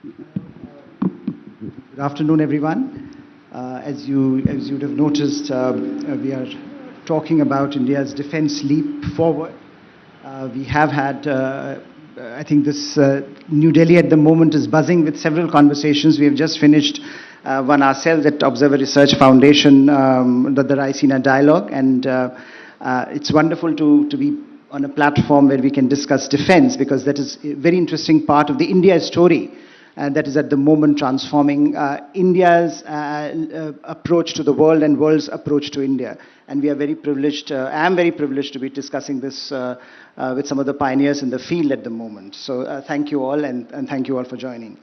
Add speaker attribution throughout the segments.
Speaker 1: Good afternoon, everyone. As you'd have noticed, we are talking about India's defense leap forward. We have had, I think this New Delhi at the moment is buzzing with several conversations. We have just finished one ourselves at Observer Research Foundation, the Raisina Dialogue, and it's wonderful to be on a platform where we can discuss defense, because that is a very interesting part of the India story. That is at the moment transforming India's approach to the world and world's approach to India. And we are very privileged, I am very privileged to be discussing this with some of the pioneers in the field at the moment. So thank you all, and thank you all for joining.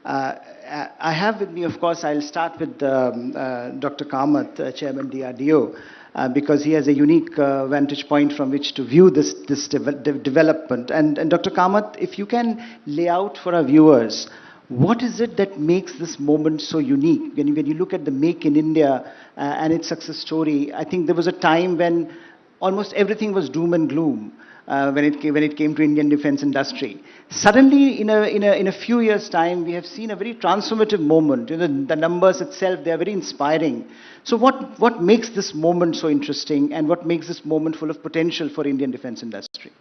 Speaker 1: I have with me, of course, I'll start with Dr. Kamat, Chairman DRDO, because he has a unique vantage point from which to view this development. And Dr. Kamat, if you can lay out for our viewers, what is it that makes this moment so unique? When you look at the Make in India and its success story, I think there was a time when almost everything was doom and gloom when it came to Indian defense industry. Suddenly, in a few years' time, we have seen a very transformative moment. You know, the numbers itself, they are very inspiring. So what makes this moment so interesting, and what makes this moment full of potential for Indian defense industry?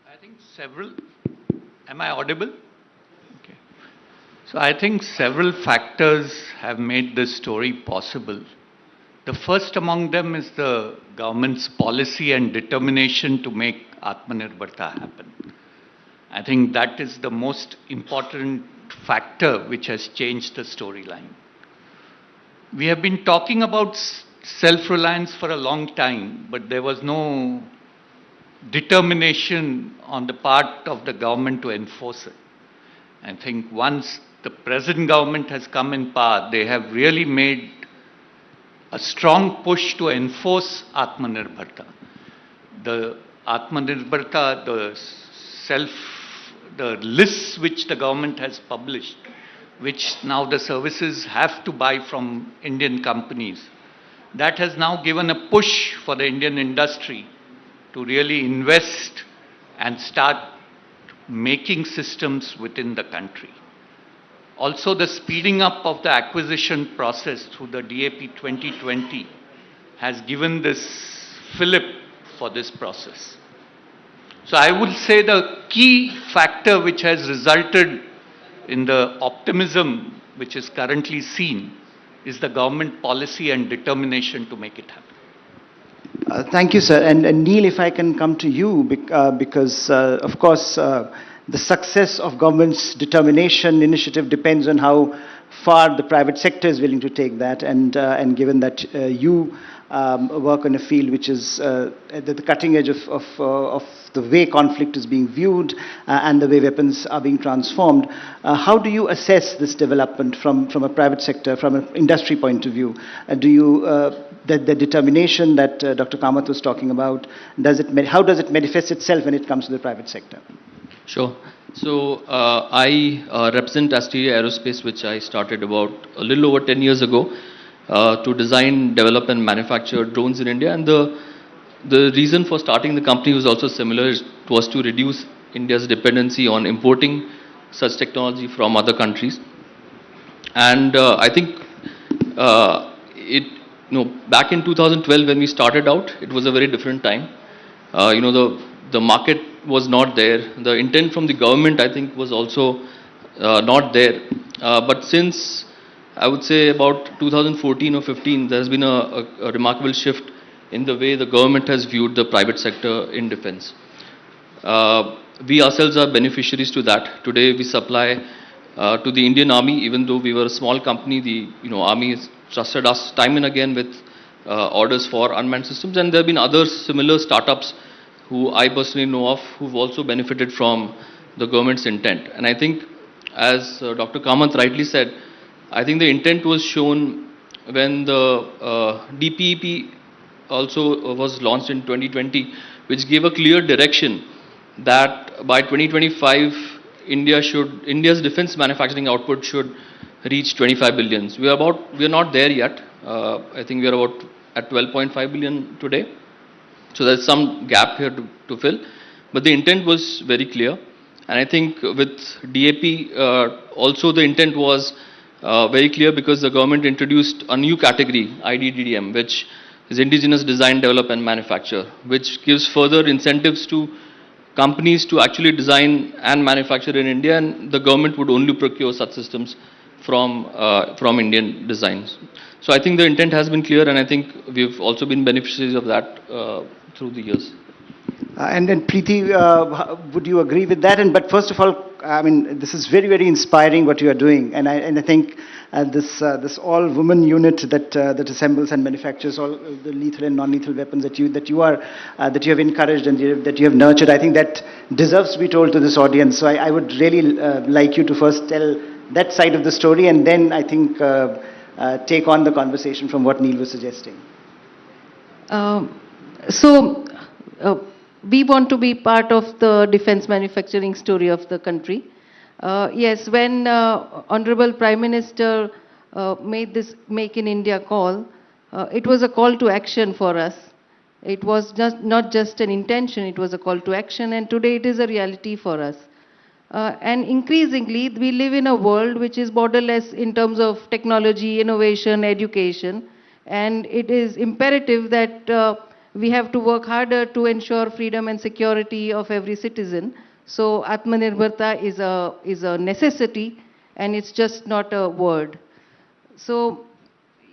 Speaker 2: I think several. Am I audible? Okay. So I think several factors have made this story possible. The first among them is the government's policy and determination to make Atmanirbharta happen. I think that is the most important factor which has changed the storyline. We have been talking about self-reliance for a long time, but there was no determination on the part of the government to enforce it. I think once the present government has come in power, they have really made a strong push to enforce Atmanirbharta. The Atmanirbharta, the lists which the government has published, which now the services have to buy from Indian companies, that has now given a push for the Indian industry to really invest and start making systems within the country. Also, the speeding up of the acquisition process through the DAP 2020 has given this fillip for this process. So I would say the key factor which has resulted in the optimism which is currently seen is the government policy and determination to make it happen.
Speaker 1: Thank you, sir. And Neel, if I can come to you, because of course, the success of government's determination initiative depends on how far the private sector is willing to take that. And given that you work in a field which is at the cutting edge of the way conflict is being viewed and the way weapons are being transformed, how do you assess this development from a private sector, from an industry point of view? The determination that Dr. Kamat was talking about, how does it manifest itself when it comes to the private sector?
Speaker 3: Sure. So I represent Asteria Aerospace, which I started about a little over 10 years ago to design, develop and manufacture drones in India. And the reason for starting the company was also similar. It was to reduce India's dependency on importing such technology from other countries. And I think back in 2012 when we started out, it was a very different time. The market was not there. The intent from the government, I think, was also not there. But since, I would say, about 2014 or 15, there has been a remarkable shift in the way the government has viewed the private sector in defense. We ourselves are beneficiaries to that. Today, we supply to the Indian Army. Even though we were a small company, the Army has trusted us time and again with orders for unmanned systems. And there have been other similar startups who I personally know of, who've also benefited from the government's intent. And I think, as Dr. Kamat rightly said, I think the intent was shown when the DPEP also was launched in 2020, which gave a clear direction that by 2025, India's defense manufacturing output should reach 25 billion. We are not there yet. I think we are about at 12.5 billion today. So there's some gap here to fill. But the intent was very clear. And I think with DAP, also the intent was very clear because the government introduced a new category, IDDM, which is Indigenous Design, Develop and Manufacture, which gives further incentives to companies to actually design and manufacture in India, and the government would only procure such systems from Indian designs. So I think the intent has been clear, and I think we've also been beneficiaries of that through the years.
Speaker 1: And then Preeti, would you agree with that? But first of all, I mean, this is very, very inspiring what you are doing, and I think this all-woman unit that assembles and manufactures all the lethal and non-lethal weapons that you have encouraged and that you have nurtured, I think that deserves to be told to this audience. So I would really like you to first tell that side of the story, and then I think take on the conversation from what Neel was suggesting.
Speaker 4: We want to be part of the defense manufacturing story of the country. Yes, when Honorable Prime Minister made this Make in India call, it was a call to action for us. It was not just an intention, it was a call to action, and today it is a reality for us. And increasingly, we live in a world which is borderless in terms of technology, innovation, education, and it is imperative that we have to work harder to ensure freedom and security of every citizen. So Atmanirbharta is a necessity, and it's just not a word. So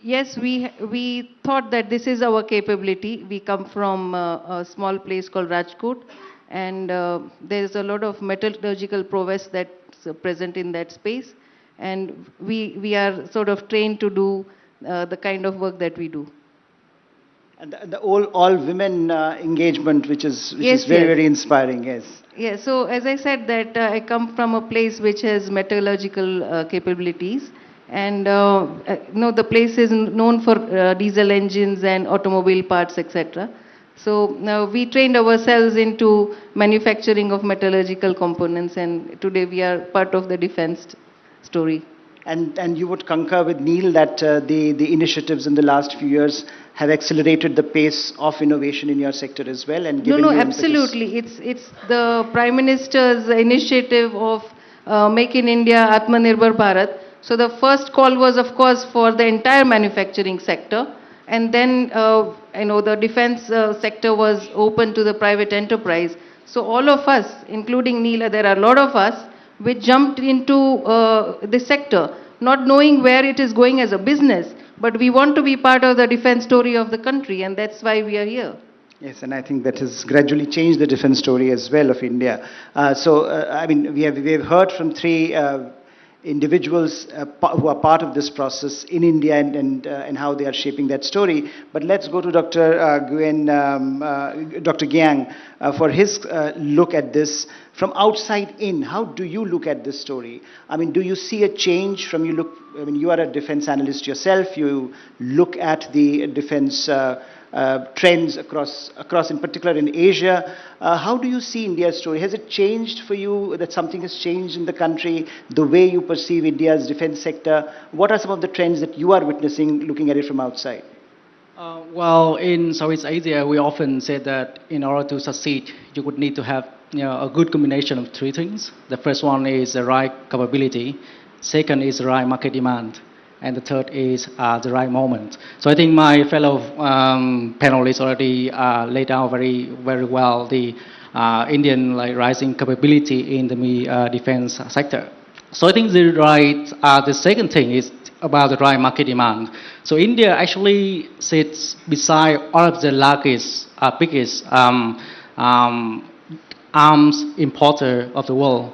Speaker 4: yes, we thought that this is our capability. We come from a small place called Rajkot, and there is a lot of metallurgical prowess that's present in that space, and we are sort of trained to do the kind of work that we do.
Speaker 1: And the all women engagement, which is very, very inspiring, yes.
Speaker 4: Yes, so as I said that I come from a place which has metallurgical capabilities, and the place is known for diesel engines and automobile parts, etc. So now we trained ourselves into manufacturing of metallurgical components, and today we are part of the defense story.
Speaker 1: And you would concur with Neel that the initiatives in the last few years have accelerated the pace of innovation in your sector as well, and given
Speaker 4: No,
Speaker 1: you
Speaker 4: absolutely. It's the Prime Minister's initiative of Make in India, Atmanirbhar Bharat. So the first call was, of course, for the entire manufacturing sector, and then the defense sector was open to the private enterprise. So all of us, including Neel, there are a lot of us, we jumped into this sector, not knowing where it is going as a business, but we want to be part of the defense story of the country, and that's why we are here.
Speaker 1: Yes, and I think that has gradually changed the defense story as well of India. I mean, we have heard from three individuals who are part of this process in India and how they are shaping that story. But let's go to Dr. Gyang for his look at this from outside in. How do you look at this story? I mean, do you see a change from you are a defense analyst yourself. You look at the defense trends across, in particular in Asia. How do you see India's story? Has it changed for you, that something has changed in the country, the way you perceive India's defense sector? What are some of the trends that you are witnessing looking at it from outside?
Speaker 5: Well, in Southeast Asia, we often say that in order to succeed, you would need to have a good combination of three things. The first one is the right capability. Second is the right market demand. And the third is the right moment. So I think my fellow panelists already laid out very, very well the Indian rising capability in the defense sector. So I think the second thing is about the right market demand. So India actually sits beside all of the biggest arms importer of the world.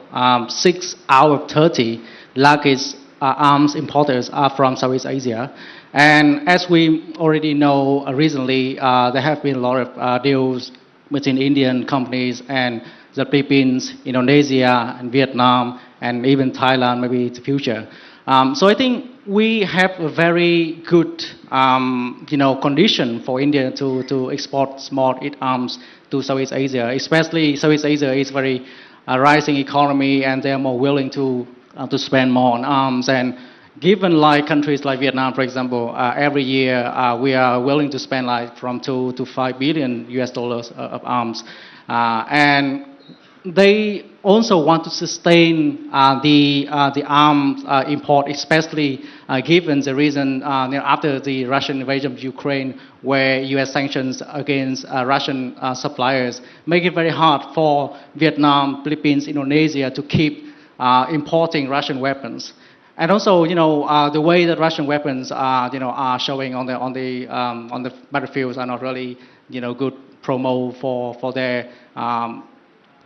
Speaker 5: 6 out of 30 largest arms importers are from Southeast Asia. And as we already know, recently there have been a lot of deals between Indian companies and the Philippines, Indonesia, and Vietnam, and even Thailand maybe in the future. So I think we have a very good condition for India to export small arms to Southeast Asia. Especially Southeast Asia is very rising economy, and they are more willing to spend more on arms. And given countries like Vietnam, for example, every year we are willing to spend from $2 to $5 billion US of arms, and they also want to sustain the arms import, especially given the reason after the Russian invasion of Ukraine, where U.S. sanctions against Russian suppliers make it very hard for Vietnam, Philippines, Indonesia to keep importing Russian weapons. And also, the way that Russian weapons are showing on the battlefields are not really, good promo for their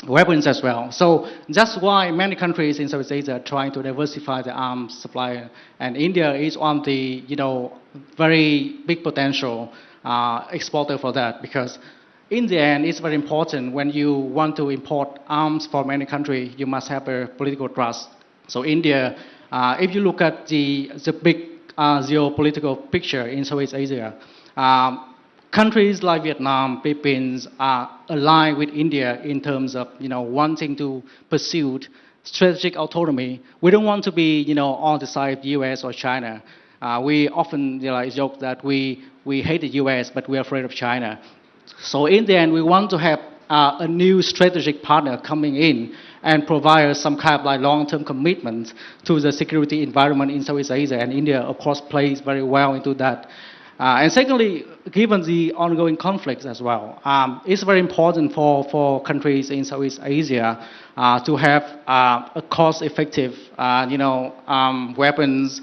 Speaker 5: weapons as well. So that's why many countries in Southeast Asia are trying to diversify the arms supply. And India is one of the, very big potential exporter for that, because in the end, it's very important when you want to import arms from any country, you must have a political trust. So India, if you look at the big geopolitical picture in Southeast Asia, countries like Vietnam, Philippines are aligned with India in terms of wanting to pursue strategic autonomy. We don't want to be on the side of the US or China. We often joke that we hate the US, but we're afraid of China. So in the end, we want to have a new strategic partner coming in and provide some kind of long-term commitment to the security environment in Southeast Asia. And India, of course, plays very well into that. And secondly, given the ongoing conflicts as well, it's very important for countries in Southeast Asia to have a cost-effective, weapons,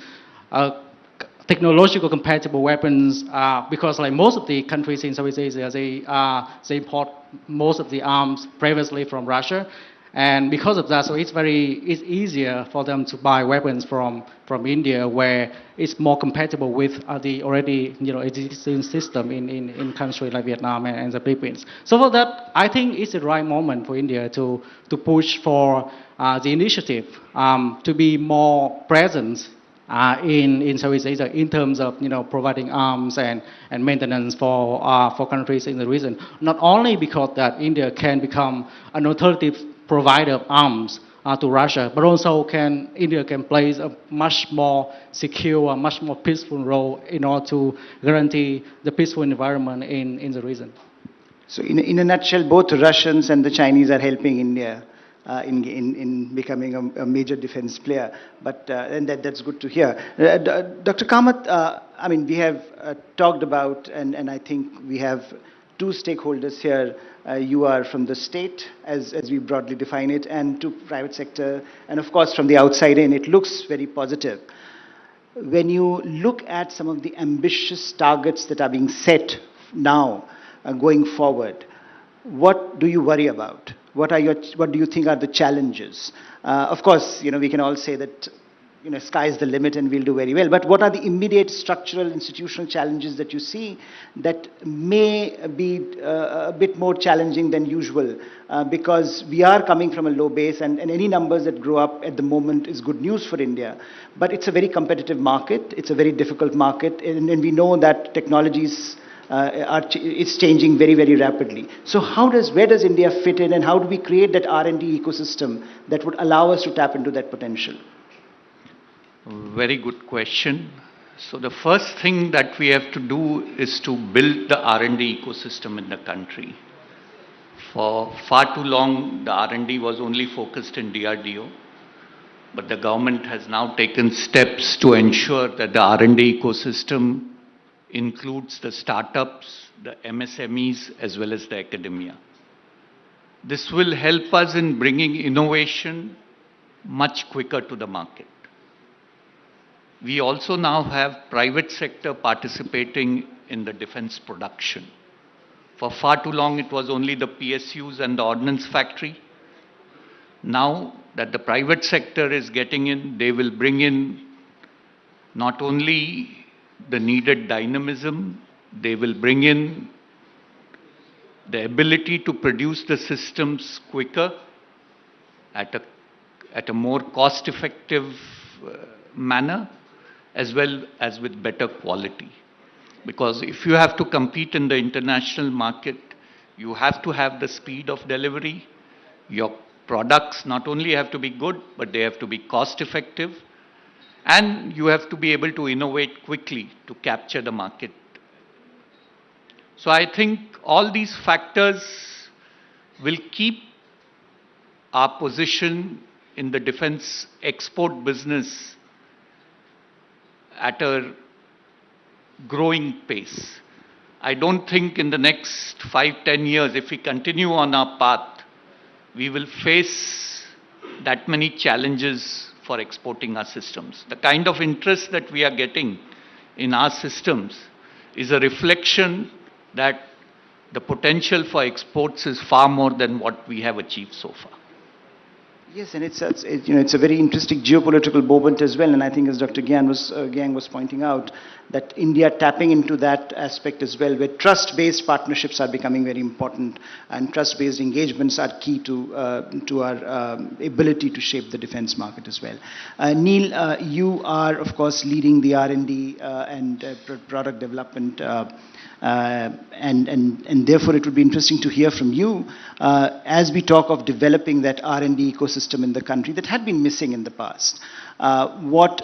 Speaker 5: technological compatible weapons, because most of the countries in Southeast Asia, they import most of the arms previously from Russia. And because of that, so it's easier for them to buy weapons from India, where it's more compatible with the already existing system in countries like Vietnam and the Philippines. So for that, I think it's the right moment for India to push for the initiative to be more present in Southeast Asia in terms of providing arms and maintenance for countries in the region. Not only because that India can become an alternative provider of arms to Russia, but also India can play a much more secure, much more peaceful role in order to guarantee the peaceful environment in the region.
Speaker 1: So in a nutshell, both the Russians and the Chinese are helping India in becoming a major defense player. But and that's good to hear. Dr. Kamat, I mean, we have talked about, and I think we have two stakeholders here. You are from the state, as we broadly define it, and to private sector. And of course, from the outside in, it looks very positive. When you look at some of the ambitious targets that are being set now, going forward, what do you worry about? What do you think are the challenges? Of course, we can all say that sky's the limit and we'll do very well. But what are the immediate structural, institutional challenges that you see that may be a bit more challenging than usual? Because we are coming from a low base, and any numbers that grow up at the moment is good news for India. But it's a very competitive market. It's a very difficult market. And we know that technologies it's changing very, very rapidly. So where does India fit in, and how do we create that R&D ecosystem that would allow us to tap into that potential?
Speaker 2: Very good question. So the first thing that we have to do is to build the R&D ecosystem in the country. For far too long, the R&D was only focused in DRDO, but the government has now taken steps to ensure that the R&D ecosystem includes the startups, the MSMEs, as well as the academia. This will help us in bringing innovation much quicker to the market. We also now have private sector participating in the defense production. For far too long, it was only the PSUs and the ordnance factory. Now that the private sector is getting in, they will bring in not only the needed dynamism, they will bring in the ability to produce the systems quicker at a more cost-effective manner, as well as with better quality. Because if you have to compete in the international market, you have to have the speed of delivery. Your products not only have to be good, but they have to be cost-effective. And you have to be able to innovate quickly to capture the market. So I think all these factors will keep our position in the defense export business at a growing pace. I don't think in the next 5-10 years, if we continue on our path, we will face that many challenges for exporting our systems. The kind of interest that we are getting in our systems is a reflection that the potential for exports is far more than what we have achieved so far.
Speaker 1: Yes, and it's a very interesting geopolitical moment as well. And I think, as Dr. Gyang was pointing out, that India tapping into that aspect as well, where trust-based partnerships are becoming very important, and trust-based engagements are key to our ability to shape the defense market as well. Neel, you are of course leading the R&D and product development. And therefore it would be interesting to hear from you as we talk of developing that R&D ecosystem in the country that had been missing in the past. What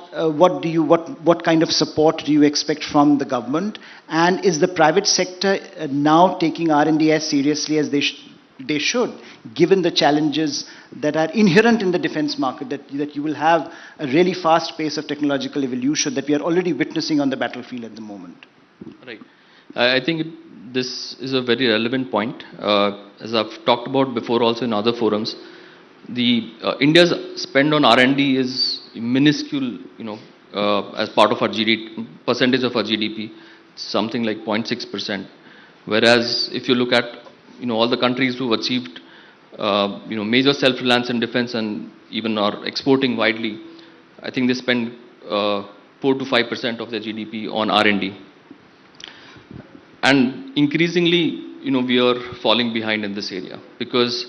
Speaker 1: kind of support do you expect from the government, and is the private sector now taking R&D as seriously as they should, given the challenges that are inherent in the defense market, that you will have a really fast pace of technological evolution that we are already witnessing on the battlefield at the moment?
Speaker 3: Right. I think this is a very relevant point. As I've talked about before also in other forums, India's spend on R&D is minuscule, as part of our GDP, percentage of our GDP, something like 0.6%. Whereas if you look at, all the countries who've achieved, major self-reliance in defense and even are exporting widely, I think they spend 4 to 5% of their GDP on R&D. And increasingly, we are falling behind in this area, because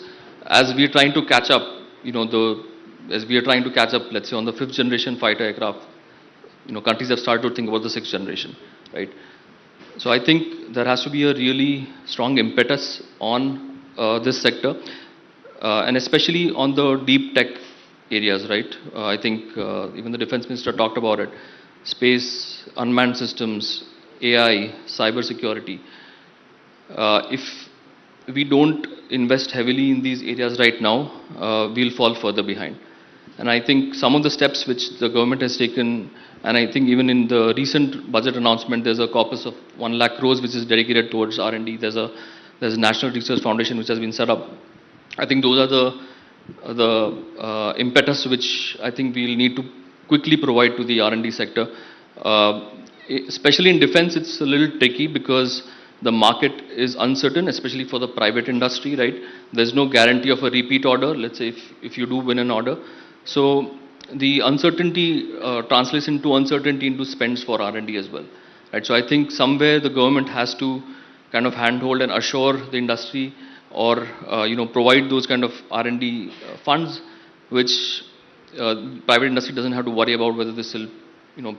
Speaker 3: as we are trying to catch up, let's say on the 5th generation fighter aircraft, countries have started to think about the 6th generation, right? So I think there has to be a really strong impetus on this sector, and especially on the deep tech areas, right? I think even the defense minister talked about it: space, unmanned systems, AI, cyber security. If we don't invest heavily in these areas right now, we'll fall further behind. And I think some of the steps which the government has taken, and I think even in the recent budget announcement, there's a corpus of 1 lakh crores which is dedicated towards R&D. There's a National Research Foundation which has been set up. I think those are the impetus which I think we'll need to quickly provide to the R&D sector. Especially in defense, it's a little tricky because the market is uncertain, especially for the private industry, right? There's no guarantee of a repeat order, let's say if you do win an order. So the uncertainty translates into uncertainty into spends for R&D as well, right? So I think somewhere the government has to kind of handhold and assure the industry, or provide those kind of R&D funds, which private industry doesn't have to worry about whether this will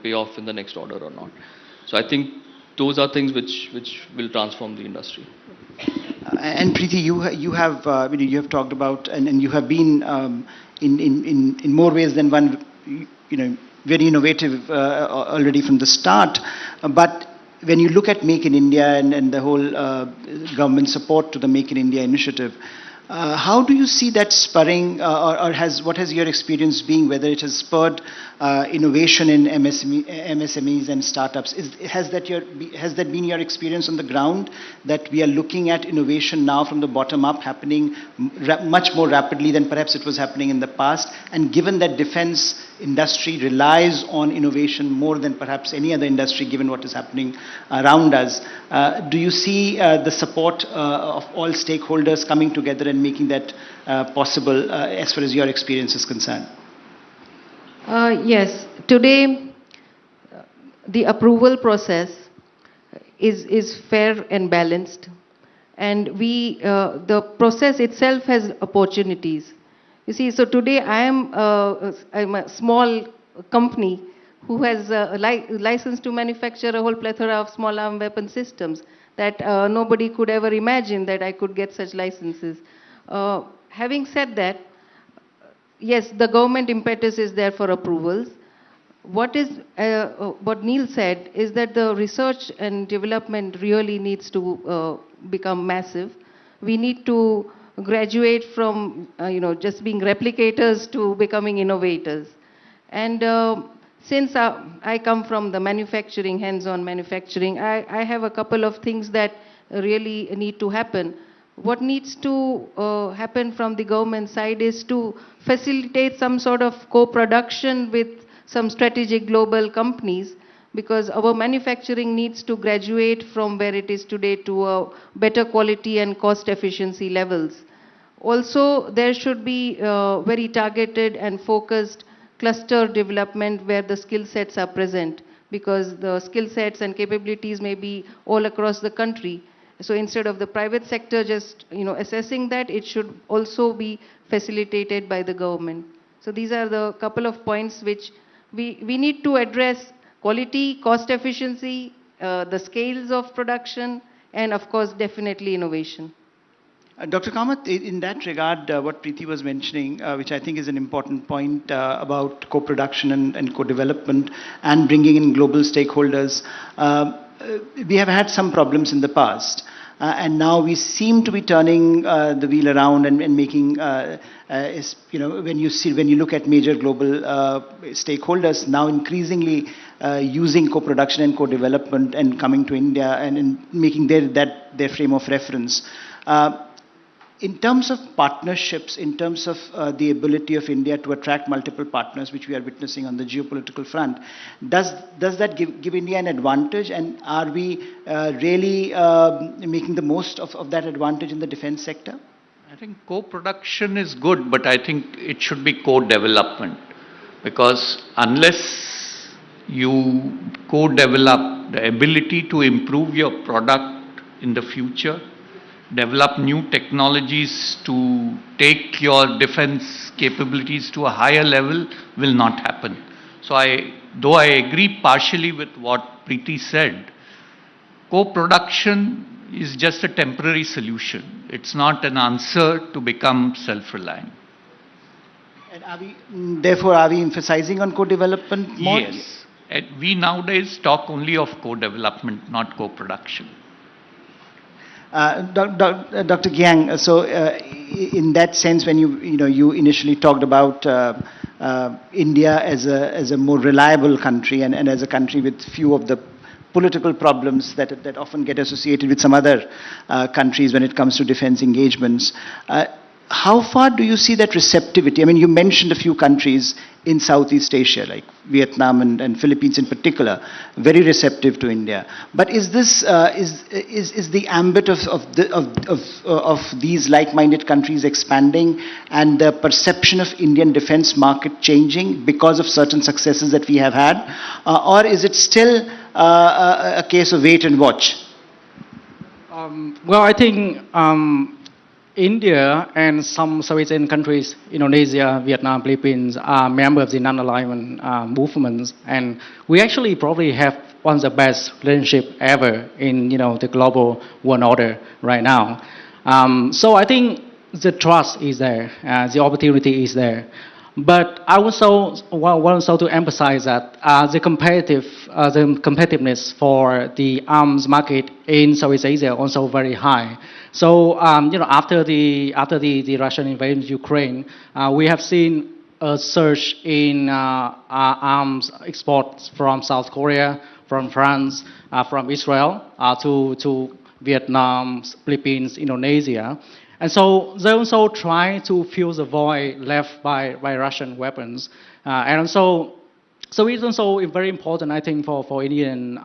Speaker 3: pay off in the next order or not. So I think those are things which will transform the industry.
Speaker 1: And Preeti, you have talked about, and you have been in more ways than one, very innovative already from the start. But when you look at Make in India and the whole government support to the Make in India initiative, how do you see that spurring, what has your experience been, whether it has spurred innovation in MSMEs and startups? Has that been your experience on the ground, that we are looking at innovation now from the bottom up happening much more rapidly than perhaps it was happening in the past? And given that defense industry relies on innovation more than perhaps any other industry, given what is happening around us, do you see the support of all stakeholders coming together and making that possible as far as your experience is concerned?
Speaker 4: Yes. Today, the approval process is fair and balanced, and the process itself has opportunities. You see, so today I'm a small company who has a license to manufacture a whole plethora of small arm weapon systems that nobody could ever imagine that I could get such licenses. Having said that, yes, the government impetus is there for approvals. What Neel said is that the research and development really needs to become massive. We need to graduate from, just being replicators to becoming innovators. And since I come from the manufacturing, hands-on manufacturing, I have a couple of things that really need to happen. What needs to happen from the government side is to facilitate some sort of co-production with some strategic global companies, because our manufacturing needs to graduate from where it is today to a better quality and cost efficiency levels. Also, there should be very targeted and focused cluster development where the skill sets are present, because the skill sets and capabilities may be all across the country. So instead of the private sector just assessing that, it should also be facilitated by the government. So these are the couple of points which we need to address: quality, cost efficiency, the scales of production, and of course definitely innovation.
Speaker 1: Dr. Kamat, in that regard, what Preeti was mentioning, which I think is an important point about co-production and co-development and bringing in global stakeholders, we have had some problems in the past. And now we seem to be turning the wheel around and making, when you look at major global stakeholders now increasingly using co-production and co-development and coming to India and making their frame of reference. In terms of partnerships, in terms of the ability of India to attract multiple partners, which we are witnessing on the geopolitical front, does that give India an advantage? And are we really making the most of that advantage in the defense sector?
Speaker 2: I think co-production is good, but I think it should be co-development. Because unless you co-develop the ability to improve your product in the future, develop new technologies to take your defense capabilities to a higher level, will not happen. So though I agree partially with what Preeti said, co-production is just a temporary solution. It's not an answer to become self-reliant.
Speaker 1: And therefore, are we emphasizing on co-development more?
Speaker 2: Yes. And we nowadays talk only of co-development, not co-production.
Speaker 1: Dr. Gyang, so in that sense, when you initially talked about India as a more reliable country and as a country with few of the political problems that often get associated with some other countries when it comes to defense engagements, how far do you see that receptivity? I mean, you mentioned a few countries in Southeast Asia, like Vietnam and Philippines in particular, very receptive to India. But is this is the ambit of these like-minded countries expanding, and the perception of Indian defense market changing because of certain successes that we have had, or is it still a case of wait and watch?
Speaker 5: Well, I think India and some Southeast Asian countries, Indonesia, Vietnam, Philippines, are members of the non-alignment movements, and we actually probably have one of the best relationship ever in the global world order right now. So I think the trust is there, the opportunity is there. But I also want to emphasize that the competitiveness for the arms market in Southeast Asia also very high. So after the Russian invasion of Ukraine, we have seen a surge in arms exports from South Korea, from France, from Israel to Vietnam, Philippines, Indonesia. And so they also try to fill the void left by Russian weapons. And so it's also very important, I think, for Indian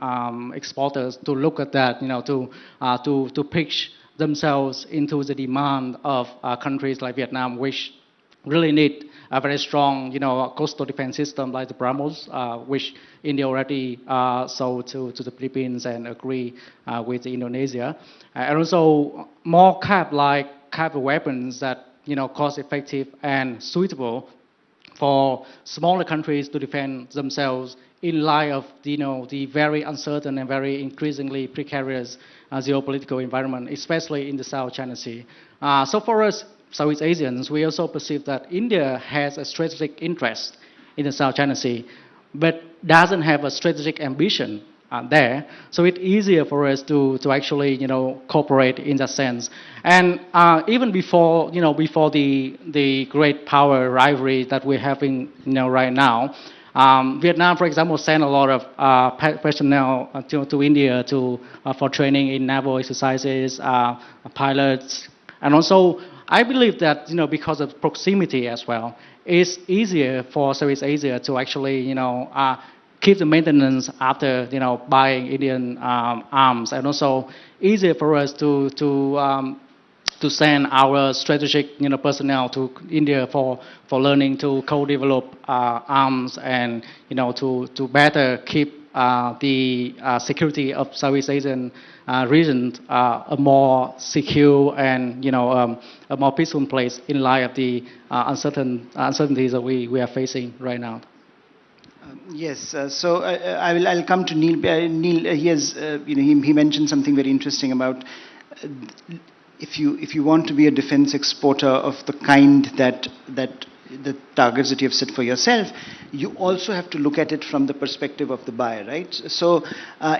Speaker 5: exporters to look at that, to pitch themselves into the demand of countries like Vietnam, which really need a very strong, coastal defense system like the BrahMos, which India already sold to the Philippines and agree with Indonesia, and also more cap weapons that cost effective and suitable for smaller countries to defend themselves in light of the very uncertain and very increasingly precarious geopolitical environment, especially in the South China Sea. So for us, Southeast Asians, we also perceive that India has a strategic interest in the South China Sea, but doesn't have a strategic ambition there. So it's easier for us to actually, cooperate in that sense. And even before, before the great power rivalry that we're having, right now, Vietnam, for example, sent a lot of personnel to India for training in naval exercises, pilots, and also I believe that because of proximity as well, it's easier for Southeast Asia to actually keep the maintenance after buying Indian arms, and also easier for us to send our strategic personnel to India for learning to co-develop arms and to better keep the security of Southeast Asian region a more secure and a more peaceful place in light of the uncertainties that we are facing right now.
Speaker 1: Yes, so I'll come to Neel. Neel, he has, he mentioned something very interesting about if you want to be a defense exporter of the kind that the targets that you have set for yourself, you also have to look at it from the perspective of the buyer, right? So,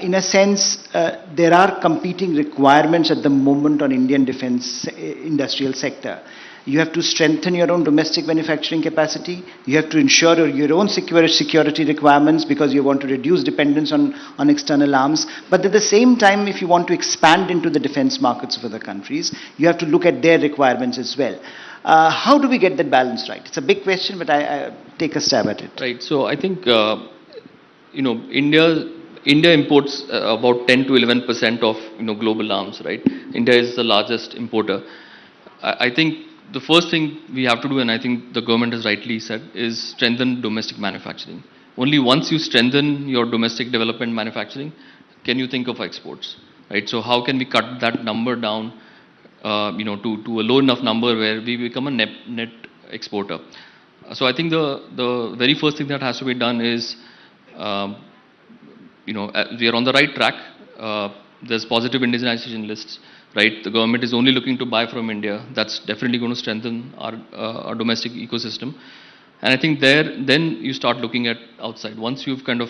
Speaker 1: in a sense, there are competing requirements at the moment on Indian defense industrial sector. You have to strengthen your own domestic manufacturing capacity. You have to ensure your own security requirements because you want to reduce dependence on external arms. But at the same time, if you want to expand into the defense markets of other countries, you have to look at their requirements as well. How do we get that balance right? It's a big question, but I take a stab at it.
Speaker 3: Right. So I think, India imports about 10 to 11% of global arms, right? India is the largest importer. I think the first thing we have to do, and I think the government has rightly said, is strengthen domestic manufacturing. Only once you strengthen your domestic development manufacturing, can you think of exports, right? So how can we cut that number down, to a low enough number where we become a net exporter? So I think the very first thing that has to be done is, we are on the right track. There's positive indigenization lists. Right, the government is only looking to buy from India. That's definitely going to strengthen our domestic ecosystem. And I think then you start looking at outside. Once you've kind of,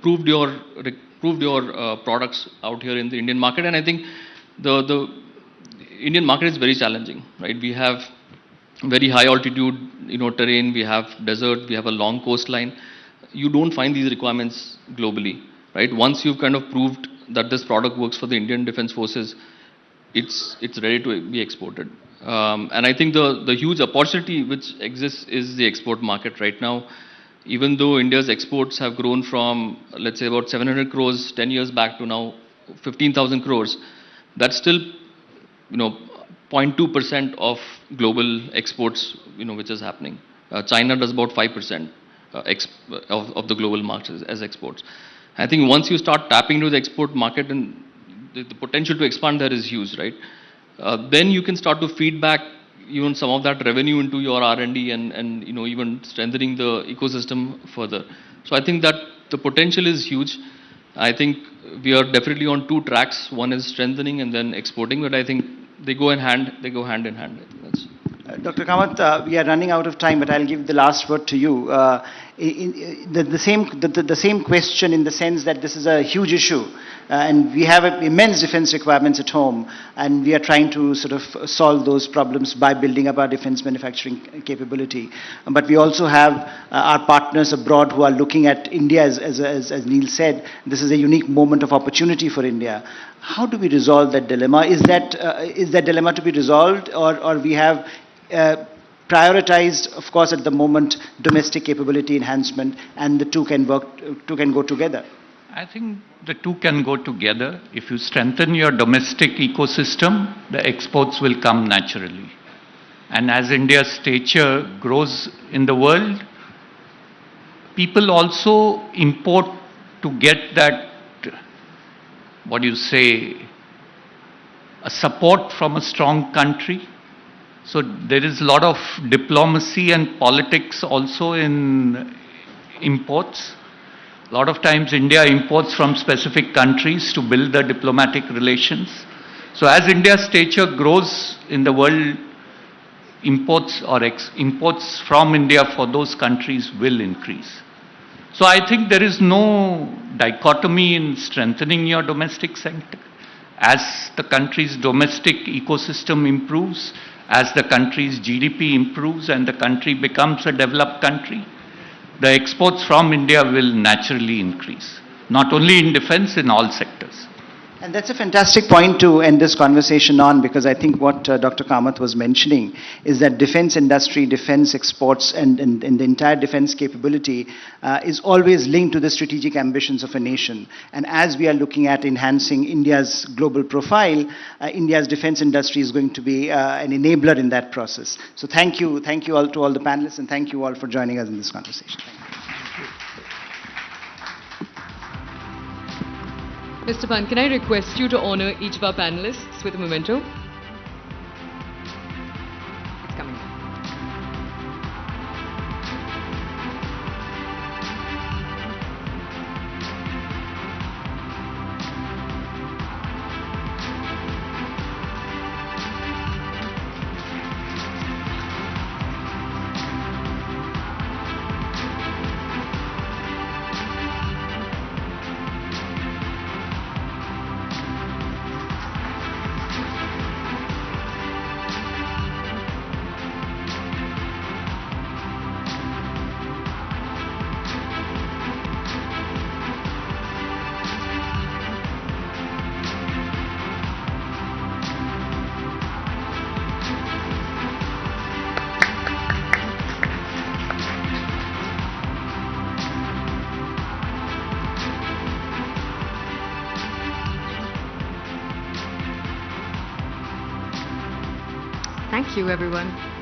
Speaker 3: proved your products out here in the Indian market. And I think the Indian market is very challenging. Right, we have very high altitude, terrain. We have desert. We have a long coastline. You don't find these requirements globally. Right, once you've kind of proved that this product works for the Indian Defence Forces, it's ready to be exported. And I think the huge opportunity which exists is the export market right now. Even though India's exports have grown from, let's say, about 700 crores 10 years back to now 15,000 crores, that's still, 0.2% of global exports, which is happening. China does about 5% of the global market as exports. I think once you start tapping into the export market, and the potential to expand there is huge, right? Then you can start to feed back even some of that revenue into your R&D and even strengthening the ecosystem further. So I think that the potential is huge. I think we are definitely on two tracks. One is strengthening and then exporting, but I think they go hand in hand. I think that's.
Speaker 1: Dr. Kamat, we are running out of time, but I'll give the last word to you. The same question, in the sense that this is a huge issue, and we have immense defense requirements at home, and we are trying to sort of solve those problems by building up our defense manufacturing capability. But we also have our partners abroad who are looking at India, as Neel said. This is a unique moment of opportunity for India. How do we resolve that dilemma? Is that dilemma to be resolved, or we have prioritized, of course, at the moment, domestic capability enhancement, and the two can go together?
Speaker 2: I think the two can go together. If you strengthen your domestic ecosystem, the exports will come naturally. And as India's stature grows in the world, people also import to get that, a support from a strong country. So there is a lot of diplomacy and politics also in imports. A lot of times India imports from specific countries to build the diplomatic relations. So as India's stature grows in the world, imports from India for those countries will increase. So I think there is no dichotomy in strengthening your domestic sector. As the country's domestic ecosystem improves, as the country's GDP improves and the country becomes a developed country, the exports from India will naturally increase, not only in defense, in all sectors.
Speaker 1: And that's a fantastic point to end this conversation on, because I think what Dr. Kamat was mentioning is that defense industry, defense exports, and the entire defense capability is always linked to the strategic ambitions of a nation. And as we are looking at enhancing India's global profile, India's defense industry is going to be an enabler in that process. So thank you all to all the panelists, and thank you all for joining us in this conversation. Thank you.
Speaker 6: Mr. Pan, can I request you to honor each of our panelists with a memento? It's coming. Thank you, everyone.